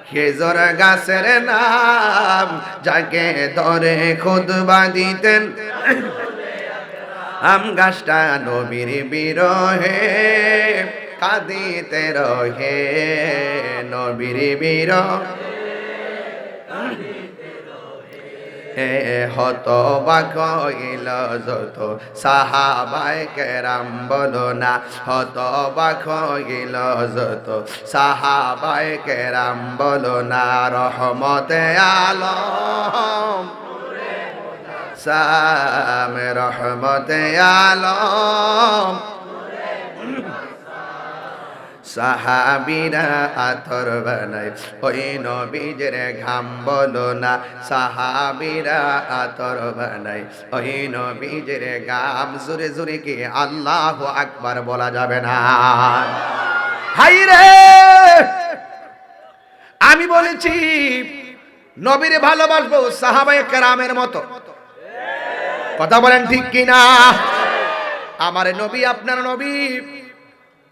খেজুর গাছের নাম যাকে ধরে খুতবা দিতেন আম গাছটা নবীর বিরহে কাঁদিতে রহে নবীর বিরহে হতবাক হইল যত সাহাবায়ে কেরাম বলো না হতবাক হইল যত সাহাবায়ে কেরাম বলো না রহমতে আলম সাম রহমতে আলম সাহাবীরা আতর বানায় ওই নবীর ঘাম বলো না সাহাবীরা আতর বানায় ওই নবীর ঘাম জোরে জোরে কি আল্লাহু আকবার বলা যাবে না হাই রে আমি বলেছি নবীরে ভালোবাসবো সাহাবায়ে কেরামের মতো কথা বলেন ঠিক কিনা আমার নবী আপনার নবী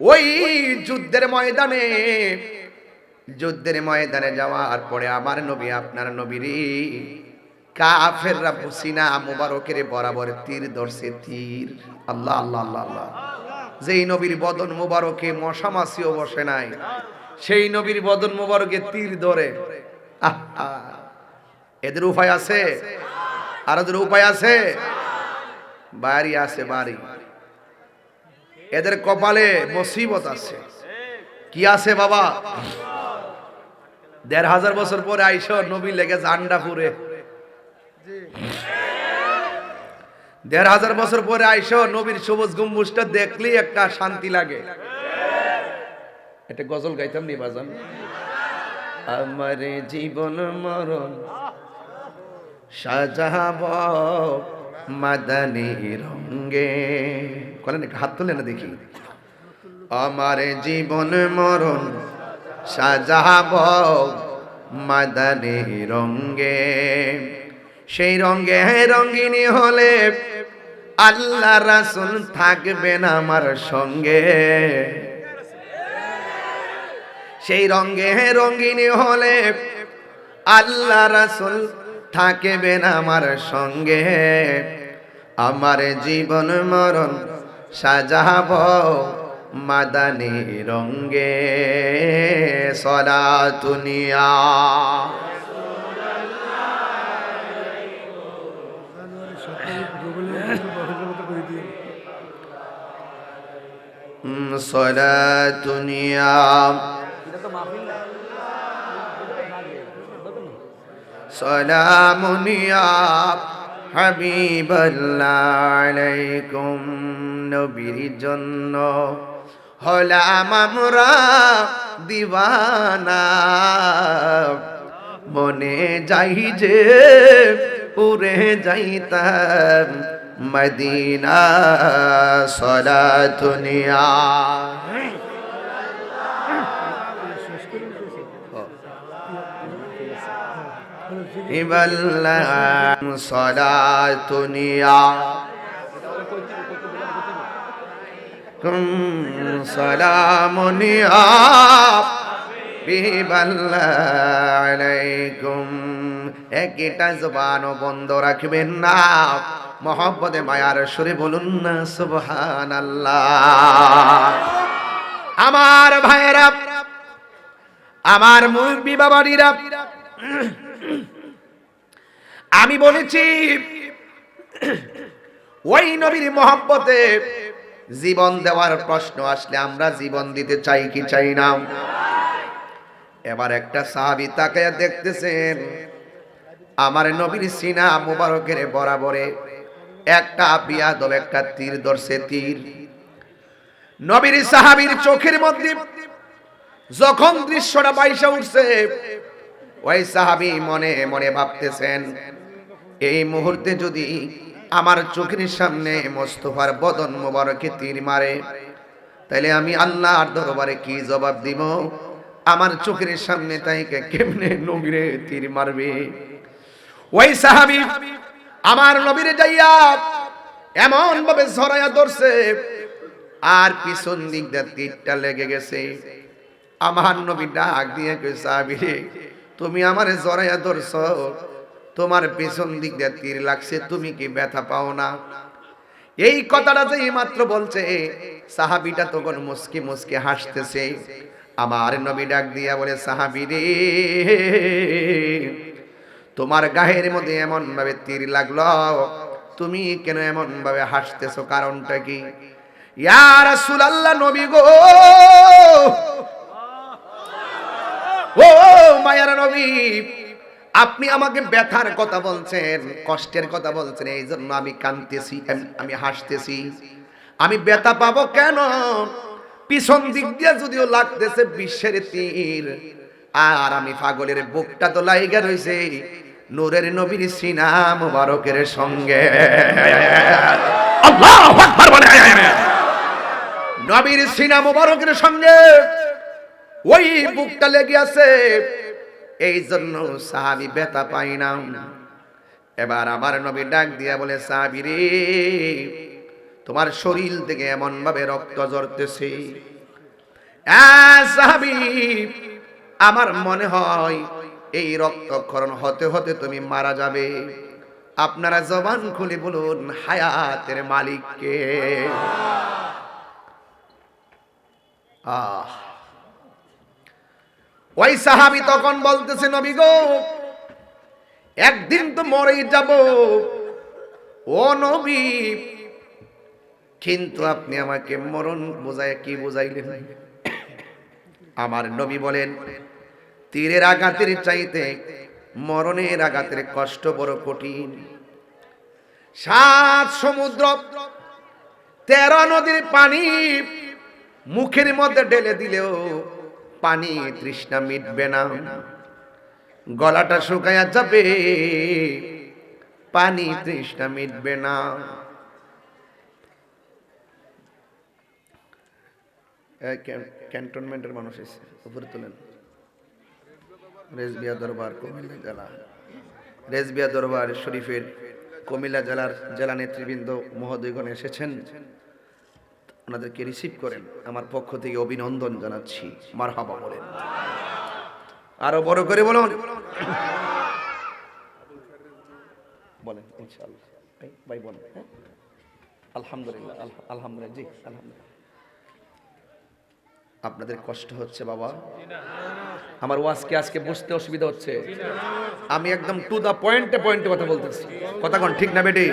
ওই যুদ্ধের ময়দানে যাওয়ার পরে আমার নবী আপনার নবীরে কাফেররা সিনা মুবারকের বরাবর তীর ধরছে তীর আল্লাহ আল্লাহ আল্লাহ আল্লাহ যেই নবীর বদন মুবারকে মশা মাছিও বসে নাই সেই নবীর বদন মুবারকে তীর ধরে এদের উপায় আছে আর ওদের উপায় আছে বাড়ি আছে বাড়ি এদের কপালে মুসিবত আছে কি আছে বাবা ১৫০০ বছর পরে আইসো নবী লেগে জান্ডা পুরে ১৫০০ বছর পরে আইসো নবীর সবুজ গম্বুজটা দেখলেই একটা শান্তি লাগে এটা গজল গাইতাম নি বাজান আমার জীবন মরণ সাজাব মাদানী রঙে বলেন একটু হাত তুলে না দেখি আমার জীবন মরণ সাজাব মাদানী রঙে সেই রঙে রঙিনী হলে আল্লাহ রাসূল থাকবেন আমার সঙ্গে সেই রঙে রঙিনী হলে আল্লাহ রাসূল থাকবেন আমার সঙ্গে আমার জীবন মরণ সাজাব মাদানী রঙে সলাতুনিয়া সলাতুনিয়া সালামুনিয়া হাবিবাল্লাহ আলাইকুম নবীর জন্য হলাম আমরা দিওয়ানা মনে যাই যে উড়ে যাইতাম মদিনা সলাতুনিয়া ইবাল্লাহ সলাতুনিয়া সালামুনিয়া বিবাল্লাহ আলাইকুম একটা জবানও বন্ধ রাখবেন না মহব্বতে মায়ার সুরে বলুন না সুবহানাল্লাহ আমার ভাইয়েরা আমার মুরব্বি বাবারা আমি বলেছি ওই নবীর মহব্বতে জীবন দেওয়ার প্রশ্ন আসলে আমরা জীবন দিতে চাই কি চাই না এবার একটা সাহাবী তাকায়া দেখতেছেন আমার নবীর সিনা মুবারকের বরাবরে একটা বিয়াদব একটা তীর ধরছে তীর নবীর সাহাবীর চোখের মধ্যে যখন দৃশ্যটা বাইসা উঠছে ওই সাহাবী মনে মনে ভাবতেছেন এই মুহূর্তে যদি আমার চোখের সামনে মোস্তফার বদন মোবারকে তীর মারে তাহলে আমি আল্লাহর দরবারে কি জবাব দিব আমার চোখের সামনে তাইকে কেমনে নবীরে তীর মারবে ওই সাহাবী আমার নবীরে যাইয়া এমন ভাবে ছড়াইয়া ধরছে আর পিছন দিক দিয়ে তীরটা লেগে গেছে আমার নবী ডাক দিয়ে কই সাহাবী রে তুমি আমারে জড়াইয়া ধরছো তোমার পেছন দিক দিয়ে তীর লাগছে তুমি কি ব্যথা পাও না এই কথাটা যে মাত্র বলছে সাহাবীটা তখন মুস্কি মুস্কি হাসতেছে আমার নবী ডাক দিয়া বলে সাহাবী রে তোমার গায়ের মধ্যে এমন ভাবে তীর লাগলো তুমি কেন এমন ভাবে হাসতেছো কারণটা কি ইয়া রাসূলুল্লাহ নবী গো ও মায়ার নবী আপনি আমাকে ব্যথার কথা বলছেন কষ্টের কথা বলছেন এই জন্য আমি কাঁদতেছি আমি হাসতেছি আমি ব্যথা পাবো কেন পিছন দিক দিয়ে যদিও লাগতেছে বিশ্বের তীর আর আমি পাগলের বুকটা তো লাইগা রইছে নূরের নবীর সিনা মুবারকের সঙ্গে আল্লাহু আকবার বলে নবীর সিনা মুবারকের সঙ্গে ওই বুকটা লেগে আছে এই জন্য সাহাবী ব্যথা পাই না এবার আমার নবী ডাক দিয়া বলে সাহাবী রে তোমার শরীর থেকে এমন ভাবে রক্ত ঝরতেছে সাহাবী আমার মনে হয় এই রক্তক্ষরণ হতে হতে তুমি মারা যাবে আপনারা জবান খুলে বলুন হায়াতের মালিক কে ওই সাহাবী তখন বলতেছে নবী গো একদিন তো মরেই যাব ও নবী কিন্তু আপনি আমাকে মরণ বোঝায় কি বুঝাইলেন আমার নবী বলেন তীরের আঘাতের চাইতে মরণের আঘাতের কষ্ট বড় কঠিন 7 সমুদ্র 13 নদীর পানি মুখের মধ্যে ঢেলে দিলেও পানি তৃষ্ণা মিটবে না গলাটা শুকায়া যাবে পানি তৃষ্ণা মিটবে না ক্যান্টনমেন্টের মানুষ এসে উপরে তোলেন রেজবিয়া দরবার কুমিল্লা জেলা রেজবিয়া দরবার শরীফের কুমিল্লা জেলার জেলা নেতৃবৃন্দ মহোদয়গণ এসেছেন ওনাদেরকে রিসিভ করেন আমার পক্ষ থেকে অভিনন্দন জানাচ্ছি মারহাবা বলেন আরো বড় করে বলুন বলেন ইনশাআল্লাহ ভাই বলেন আলহামদুলিল্লাহ আলহামদুলিল্লাহ জি আলহামদুলিল্লাহ আপনাদের কষ্ট হচ্ছে বাবা আমার ওয়াজকে আজকে বুঝতে অসুবিধা হচ্ছে আমি একদম টু দা পয়েন্টে কথা বলতেছি কথা কোন ঠিক না বেটি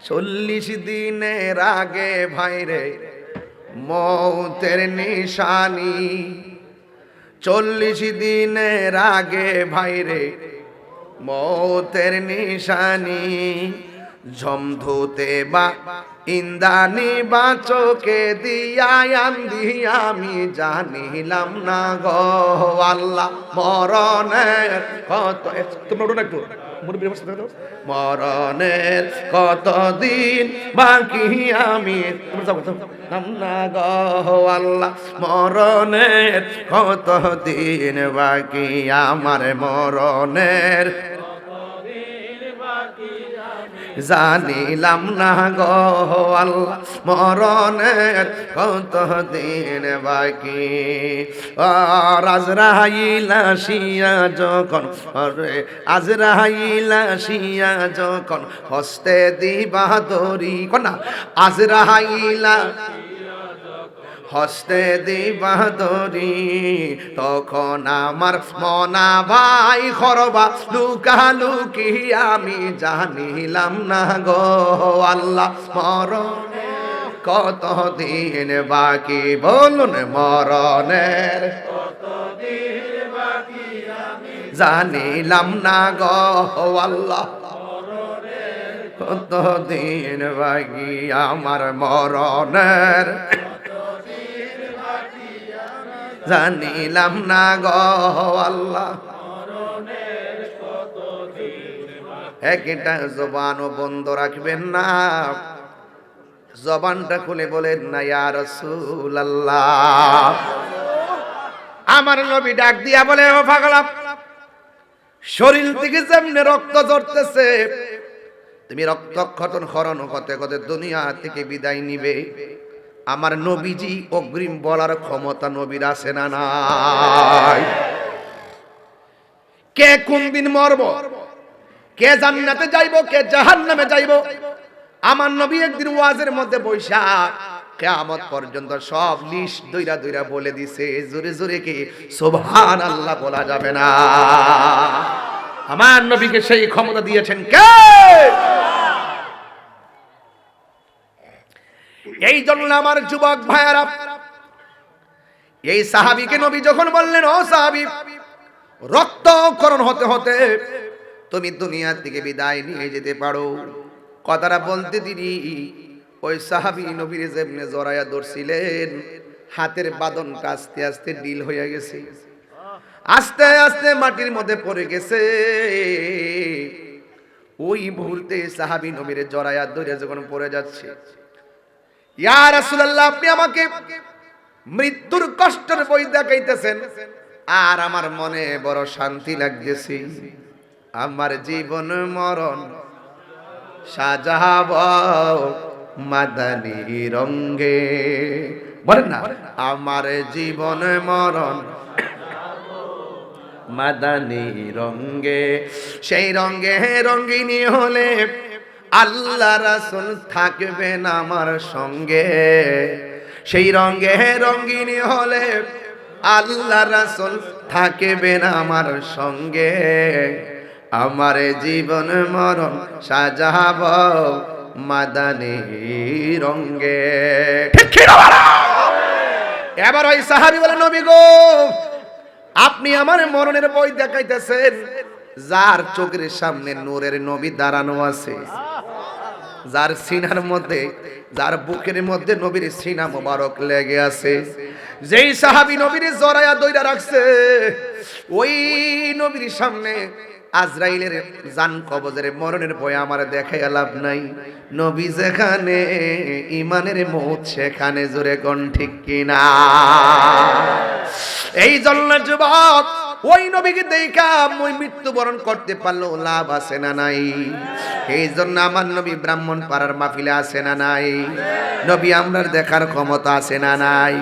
40 দিনের আগে ভাইরে মৌতের নিশানি 40 দিনের আগে ভাইরে মৌতের নিশানি ঝমধুতে বা ইন্দানি বা চোখে দিয়া আন্ধি আমি জানিলাম না গো আল্লাহ মরণের কত তোমরা ওটা একটু মরণের কতদিন বাকি আমি নাম না গো আল্লাহ মরণের কতদিন বাকি আমার মরণের জানিলাম না গো আল্লাহ মরণের কতদিন বাকি আজরাইল আসিয়া যখন আজরাইল আসিয়া যখন হস্তে দিবা দড়ি কন্যা আজরাইল হস্তে দিবা দড়ি তখন আমার মনা ভাই খরবা লুকালুকি আমি জানিলাম না গো আল্লাহ মরণে কতদিন বাকি বলুন মরণের কতদিন বাকি আমি জানিলাম না গো আল্লাহ মরণের কতদিন বাকি আমার মরণের জানিলাম না গো আল্লাহ একটা জবানও বন্ধ রাখবেন না জবানটা খুলে বলেন না ইয়া রাসূলুল্লাহ আমার নবী ডাক দিয়া বলে ও পাগলা শরীর থেকে যেমনে রক্ত ঝরতেছে তুমি রক্তক্ষরণ হতে হতে দুনিয়া থেকে বিদায় নিবে আমার নবীজি অগ্রিম বলার ক্ষমতা নবীর আছে না নাই? কে কোন দিন মরব, কে জান্নাতে যাইব, কে জাহান্নামে যাইব, আমার নবী একদিন ওয়াজের মধ্যে বৈশা কিয়ামত পর্যন্ত সব লিস্ট দইরা দইরা বলে দিছে। জোরে জোরে কি সুবহানাল্লাহ বলা যাবে না? আমার নবীকে সেই ক্ষমতা দিয়েছেন কে? এই জন্য আমার যুবক ভাইয়েরা, এই সাহাবীকে নবী যখন বললেন, ও সাহাবী, রক্তক্ষরণ হতে হতে তুমি দুনিয়া থেকে বিদায় নিয়ে যেতে পারো, কথাটা বলতে দিদি ওই সাহাবী নবীর যেমনে জড়ায়া ধরছিলেন, হাতের বাঁধনটা আস্তে আস্তে ঢিল হয়ে গেছে, আস্তে আস্তে মাটির মধ্যে পড়ে গেছে। ওই মুহূর্তে সাহাবী নবীর জড়ায়া ধরে যখন পড়ে যাচ্ছে, ইয়া রাসূলুল্লাহ, আপনি আমাকে মৃত্যুর কষ্টের বই দেখাইতেছেন, আর আমার মনে বড় শান্তি লাগতেছে। আমার জীবন মরণ সাজাব মাদানী রঙ্গে, বলেন না, আমার জীবন মরণ মাদানী রঙ্গে, সেই রঙ্গে রঙ্গিনী হলে আল্লাহ রাসূল থাকবেন আমার সঙ্গে, সেই রঙ্গে রঙ্গিনী হলে আল্লাহ রাসূল থাকবেন আমার সঙ্গে, আমার জীবন মরণ সাজাব মাদানী রঙ্গে। ঠিক কি না বলো? এবার ওই সাহাবী বলে, নবী গো, আপনি আমার মরণের বই দেখাইতেছেন, যার চোখের সামনে নূরের নবী দাঁড়ানো আছে, যার সিনার মধ্যে, যার বুকের মধ্যে নবীর সিনা মোবারক লেগে আছে, যেই সাহাবী নবীর জড়ায়া দইরা রাখছে, ওই নবীর সামনে আজরাইলের জান কবজের মরণের ভয় আমার দেখাই লাভ নাই। নবী যেখানে, ইমানের মৌত সেখানে, জোরে কোন ঠিক কিনা? এই জন্য যুবক, ওই নবীকে দেখা মই মৃত্যুবরণ করতে পারলো লাভ আছে না নাই? এই জন্য আমার নবী ব্রাহ্মণ পাড়ার মাহফিলে আছে না নাই? নবী আমরার দেখার ক্ষমতা আছে না নাই?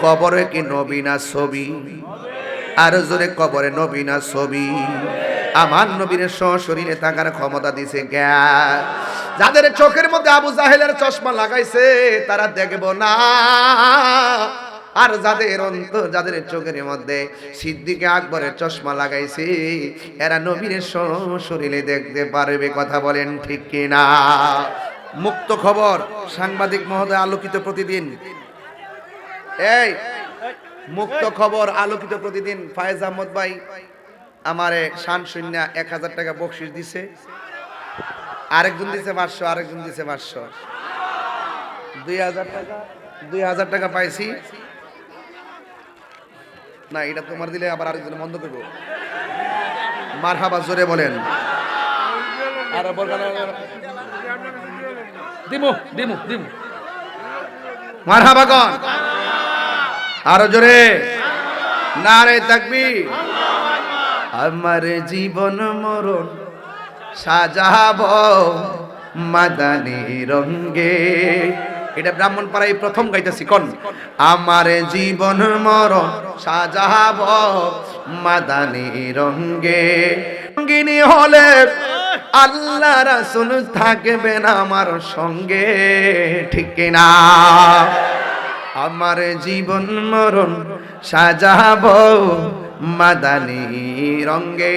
কবরে কি নবী না ছবি? আর জোরে, কবরে নবী না ছবি? আমার নবীর সশরীরে থাকার ক্ষমতা দিছে কে? যাদের চোখের মধ্যে আবু জাহেলের চশমা লাগাইছে তারা দেখব না, আর যাদের চোখের মধ্যে সিদ্দিকে আকবরের চশমা লাগাইছে এরা নবীর সশরীরে দেখতে পারবে। কথা বলেন ঠিক কিনা? মুক্ত খবর, সাংবাদিক মহোদয়, আলোকিত প্রতিদিন, এই মুক্ত খবর আলোকিত প্রতিদিন, ফায়েজ আহমদ ভাই আমারে শান শূন্য 1000 টাকা বকশিশ দিছে, আরেকজন দিছে 500, আরেকজন দিছে 500, 2000 টাকা পাইছি না। এটা তোমার দিলে আবার আরেকজন বন্ধ করবো। মারহাবা, জোরে বলেন। আর দিমু দিমু দিমু মারহাবা কোন? আরো জোরে, নারে তাকবীর। আমার জীবন মরণ সাজাব মাদানী রঙ্গে, এটা ব্রাহ্মণ পাড়ায় প্রথম গাইতেছি। কোন? আমার জীবন মরণ সাজাব মাদানী রঙ্গে, রঙ্গিনী হলে আল্লাহ রাসূল থাকবেন আমার সঙ্গে, ঠিক কিনা? আমার জীবন মরণ সাজাব মাদানী রঙ্গে,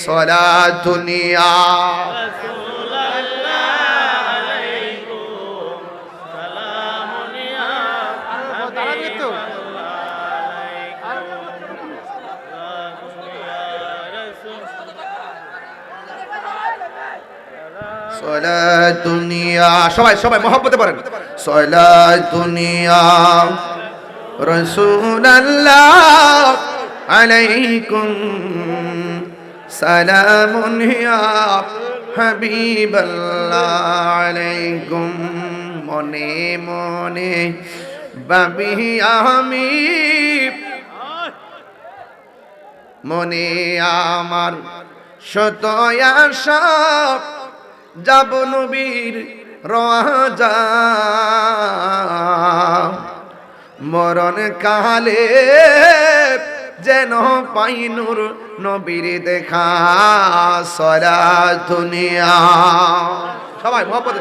সলাতুনিয়া সলাতুনিয়া, সবাই সবাই মহব্বতে পড়েন। সলাতুনিয়া রাসূলুল্লাহ আলাইকুম, সালামুন ইয়া হাবিবাল্লাহ আলাইকুম। মনে মনে ভাবি আমি, মনে আমার শত আশা, যাব নবীর রাজা মরণ কালে যেন পাই নূর নবীর দেখা সারা দুনিয়া। সবাই মোহাম্মদ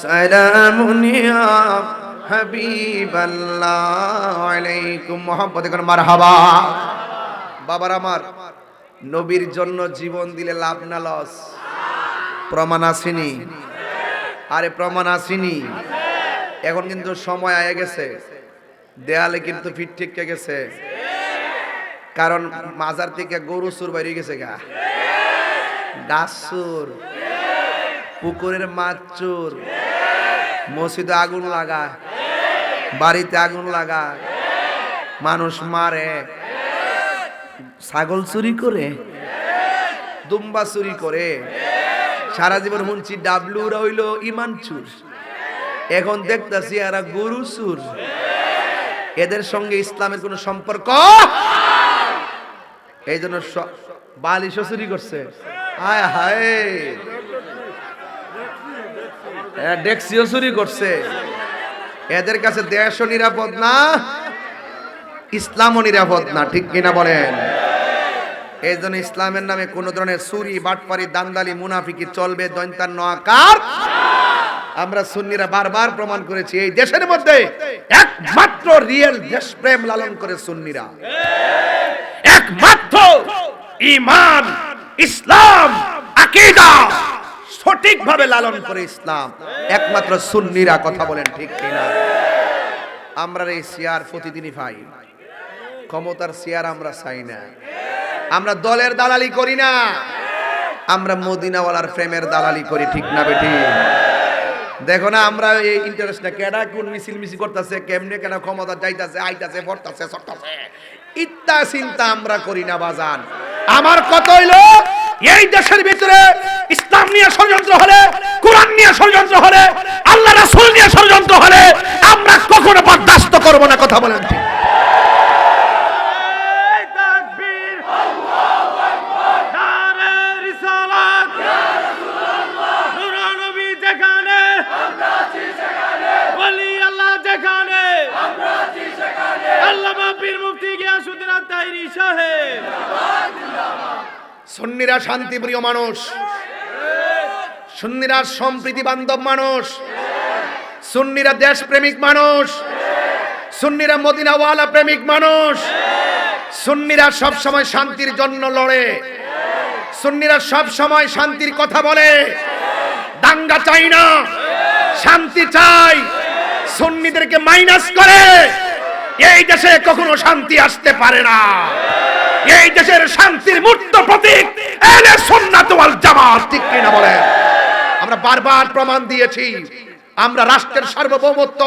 সালামুনিয়া হাবিবাল্লাহ আলাইকুম মোহাম্মদ এখন মারহাবা। বাবার আমার নবীর জন্য জীবন দিলে লাভ না লস? প্রমাণ আসেনি? আরে প্রমাণ আসেনি? এখন কিন্তু সময় আয়ে গেছে, দেয়ালে কিন্তু ফিট ঠিক গেছে, কারণ মাজার থেকে গরু চুর বেরিয়ে গেছে গা, গাছ চুর, পুকুরের মাছ চুর, মসজিদে আগুন লাগায়, বাড়িতে আগুন লাগায়, মানুষ মারে, ছাগল চুরি করে, দুম্বা চুরি করে, সারা জীবন শুনছি ডাবলুরা হইল ইমান চুর, এখন দেখতেছি এরা গরু চুর। এদের সঙ্গে ইসলামের কোন সম্পর্ক? এই জন্য বালিশও চুরি করছে, হায় হায়, ডেক্সিও চুরি করছে। এদের কাছে দেশও নিরাপদ না, ইসলামও নিরাপদ না, ঠিক কিনা বলেন? এই জন্য ইসলামের নামে কোন ধরনের চুরি, বাটপারি, দান্দালি, মুনাফিকি চলবে দৈন্তান্ন আকার। আমরা সুন্নিরা বারবার প্রমাণ করেছি এই দেশের মধ্যে একমাত্র রিয়েল দেশপ্রেম লালন করে সুন্নিরা, একমাত্র ঈমান, ইসলাম, আকীদা সঠিকভাবে লালন করে ইসলাম একমাত্র সুন্নিরা। কথা বলেন ঠিক কিনা? আমরা এই চেয়ার প্রতিদিনই পাই, ক্ষমতার চেয়ার আমরা চাই না, আমরা দলের দালালি করি না, আমরা মদিনাওয়ালার প্রেমের দালালি করি, ঠিক না বেটি? দেখো না আমরা এই ইন্টারেস্ট না, কেডা কোন মিছিল মিছিল করতেছে, কেমনে কেন ক্ষমতা যাইতাছে, আইতাছে, পড়তাছে, সরতাছে, ইত্তা চিন্তা আমরা করি না বাজান। আমার কত হইল এই দেশের ভিতরে ইসলাম নিয়ে ষড়যন্ত্র হলে, কোরআন নিয়ে ষড়যন্ত্র হলে, আল্লাহ রাসূল নিয়ে ষড়যন্ত্র হলে আমরা কখনো বরদাস্ত করব না। কথা বলেন ঠিক? সুন্নিরা শান্তিপ্রিয় মানুষ, সুন্নিরা সম্প্রীতি বান্ধব মানুষ, সুন্নিরা দেশপ্রেমিক মানুষ, সুন্নিরা মদিনাওয়ালা প্রেমিক মানুষ, সুন্নিরা সব সময় শান্তির জন্য লড়ে, সুন্নিরা সব সময় শান্তির কথা বলে, দাঙ্গা চাই না, শান্তি চাই। সুন্নিদেরকে মাইনাস করে এই দেশে কখনো শান্তি আসতে পারে না। এই দেশের শান্তির মূর্ত প্রতীক আহলে সুন্নাত ওয়াল জামাত, ঠিক কিনা বলেন? আমরা বারবার প্রমাণ দিয়েছি, আমরা রাষ্ট্রের সার্বভৌমত্ব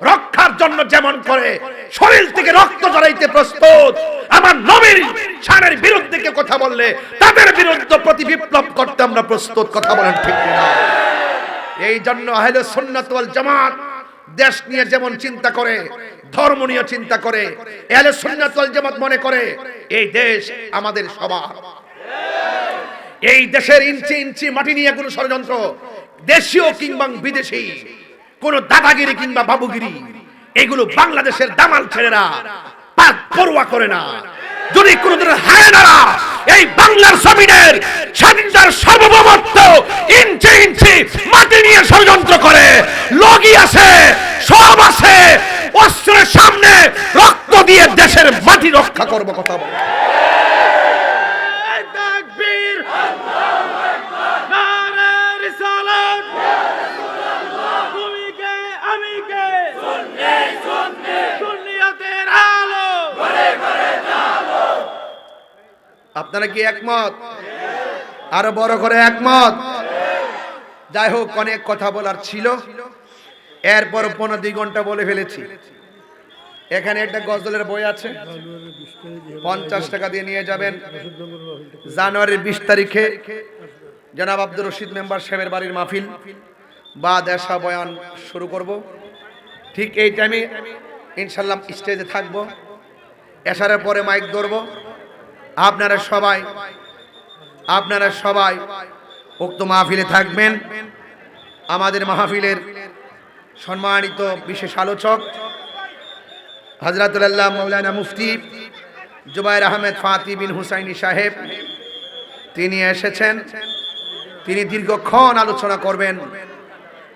রক্ষার জন্য যেমন করে শরীর থেকে রক্ত ঝরাইতে প্রস্তুত, আমার নবীর শানের বিরুদ্ধে কে কথা বললে তাদের বিরুদ্ধে প্রতিবিপ্লব করতে আমরা প্রস্তুত। কথা বলেন ঠিক কিনা? এই জন্য আহলে সুন্নাত ওয়াল জামাত দেশ নিয়ে যেমন চিন্তা করে, ধর্ম নিয়ে চিন্তা করে, আহলে সুন্নাত ওয়াল জামাত মনে করে এই দেশ আমাদের সবার। এই দেশের ইঞ্চি ইঞ্চি মাটি নিয়ে কোনো ষড়যন্ত্র, দেশীয় কিংবা বিদেশি কোন দাদাগিরি কিংবা বাবুগিরি, এগুলো বাংলাদেশের দামাল ছেলেরা পাক পরোয়া করে না। যদি কোনদিন হায়নারা এই বাংলার জমিনের স্বাধীনতার সার্বভৌমত্ব ইঞ্চি ইঞ্চি মাটি নিয়ে ষড়যন্ত্র করে, লগি আছে, সব আছে, অস্ত্রের সামনে রক্ত দিয়ে দেশের মাটি রক্ষা করব। কথা বল। আপনারা কি একমত? আরো বড় করে একমত? যাই হোক, অনেক কথা বলার ছিল, এরপর 15-2 ঘন্টা বলে ফেলেছি। এখানে একটা গজলের বই আছে, 50 টাকা দিয়ে নিয়ে যাবেন। জানুয়ারির 20 তারিখে জনাব আব্দুর রশিদ মেম্বার সাহেবের বাড়ির মাহফিল বা দেশা বয়ান শুরু করব। ঠিক এই টাইমে ইনশাল্লাহ স্টেজে থাকবো, এশারের পরে মাইক ধরবো। আপনারা সবাই উক্ত মাহফিলে থাকবেন আমাদের মাহফিলের সম্মানিত বিশেষ আলোচক হযরতুল্লাহ মাওলানা মুফতি জুবায়ের আহমেদ ফাতি বিন হুসাইনি সাহেব। তিনি এসেছেন, তিনি দীর্ঘক্ষণ আলোচনা করবেন।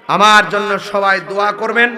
আমার জন্য সবাই দোয়া করবেন।